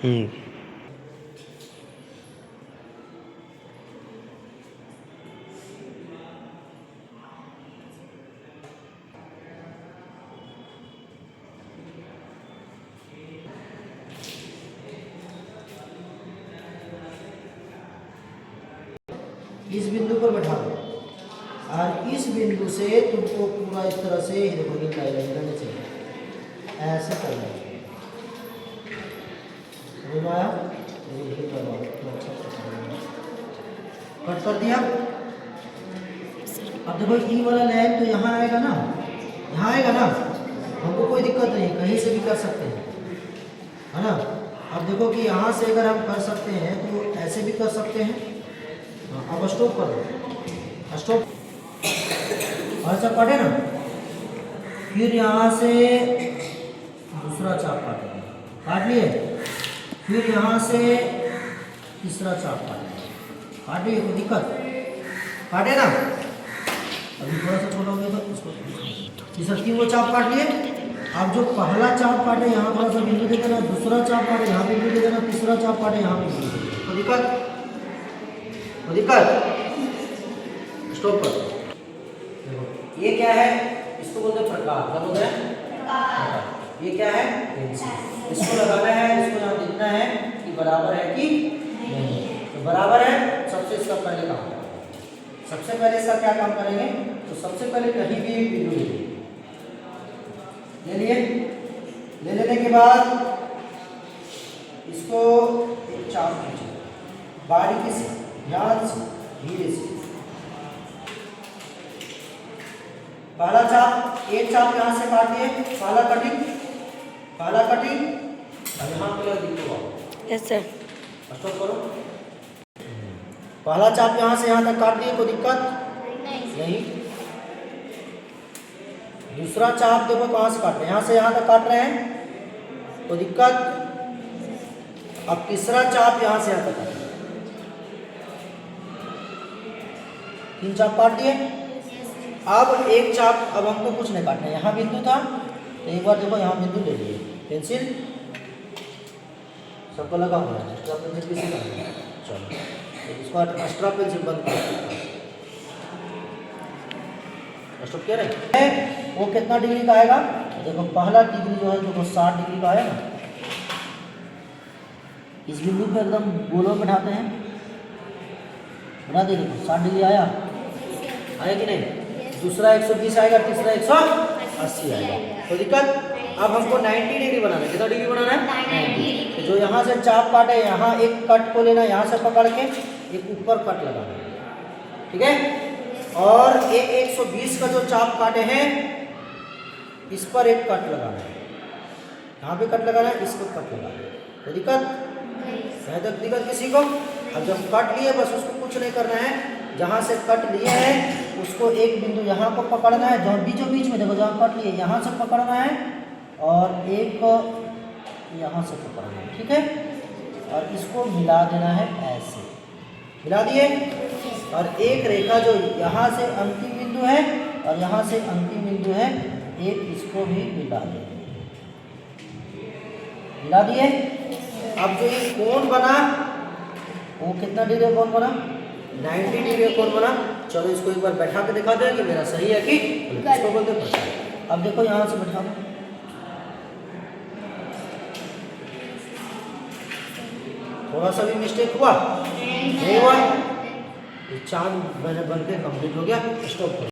हम्म। इस बिंदु पर बैठा दो और इस बिंदु से तुमको पूरा इस तरह से ये देखो ये लाइन चाहिए, ऐसे करना है। समझ में आया? ये करवा दो तो अच्छा कट कर दिया। अब देखो ई वाला लाइन तो यहाँ आएगा ना, यहाँ आएगा ना, हमको कोई दिक्कत नहीं, कहीं से भी कर सकते हैं, है ना। अब देखो कि यहाँ से अगर हम कर सकते हैं तो ऐसे भी कर सकते हैं। अब स्टॉप कर दो, स्टॉप। और सब काटे ना, फिर यहाँ से दूसरा चाप काटेंगे, काट लिए। फिर यहाँ से तीसरा चाप काटेंगे, काट लिए, कोई दिक्कत? काटे ना, अभी थोड़ा सा छोटा हो गया तो इसको तीसरा 3 वो चाप काट लिए। अब जो पहला चाप काटे यहाँ थोड़ा सा बिंदु दे देना, दूसरा चाप काटे यहाँ बिंदु दे देना, तीसरा चाप काटे यहाँ बिंदु दे देना, कोई दिक्कत? कोई दिक्कत? स्टॉप कर। देखो ये क्या है, इसको बोलते हैं प्रकार, क्या बोलते हैं? ये क्या है? पेंसिल। इसको लगाना है, इसको यहाँ देखना है कि बराबर है कि नहीं। तो बराबर है, सबसे इसका पहले काम करेंगे। सबसे पहले इसका क्या काम करेंगे? तो सबसे पहले कहीं भी एक बिंदु ले लिए, ले लेने के बाद इसको एक चाप खींचो, बारीकी से, ध्यान से, धीरे से। पहला चाप, एक चाप यहाँ से काट दिए, पहला कटिंग, पहला कटिंग। अब यहाँ पे दिखो, यस सर। स्टॉप करो। पहला चाप यहाँ से यहाँ तक काट दिए, कोई दिक्कत नहीं। दूसरा चाप देखो कहाँ से काट रहे हैं, यहाँ से यहाँ तक काट रहे हैं, कोई दिक्कत? अब तीसरा चाप यहाँ से यहाँ तक काट रहे हैं, 3 चाप काट दिए। अब एक चाप, अब हमको कुछ नहीं काटना है, यहाँ बिंदु था तो एक बार देखो यहाँ बिंदु ले लिए, पेंसिल सबको लगा हुआ है, एक्स्ट्रा पेंसिल किसी का नहीं। चलो इसको एक्स्ट्रा पेंसिल बंद कर, स्टॉप किया रहे। वो कितना डिग्री का आएगा? देखो पहला डिग्री जो है देखो 60 डिग्री का आया ना, इस बिंदु पे एकदम गोलों बैठाते हैं, बना दे, देखो 60 डिग्री आया, आया कि नहीं? दूसरा 120 आएगा, तीसरा 180 आएगा, तो दिक्कत? अब हमको 90 डिग्री बनाना है। कितना डिग्री बनाना है? 90। तो जो यहाँ से चाप काटे, यहाँ एक कट को लेना, यहाँ से पकड़ के एक ऊपर कट लगाना है, ठीक है। और एक 120 का जो चाप काटे हैं, इस पर एक कट लगाना है, यहाँ पे कट लगाना है, इस पर कट लगाना है, तो दिक्कत? यहाँ तक दिक्कत किसी को? अब जब कट लिए बस उसको कुछ नहीं करना है, जहाँ से कट लिए हैं उसको एक बिंदु यहाँ को पकड़ना है, जहाँ बीचों बीच में देखो जहाँ कट लिए यहाँ से पकड़ना है और एक यहाँ से पकड़ना है, ठीक है। और इसको मिला देना है, ऐसे मिला दिए। और एक रेखा जो यहाँ से अंतिम बिंदु है और यहाँ से अंतिम बिंदु है, एक इसको भी मिला देंगे, मिला दिए। अब जो ये कोण बना वो कितना डिग्री कोण बना? 90 डिग्री कोण बना। चलो इसको एक बार बैठा के दिखा दे कि मेरा सही है कि इसको बोलते हैं। अब देखो यहाँ से बैठा दो, थोड़ा सा भी मिस्टेक हुआ नहीं हुआ, चांद बन के कंप्लीट हो गया। स्टॉप करो।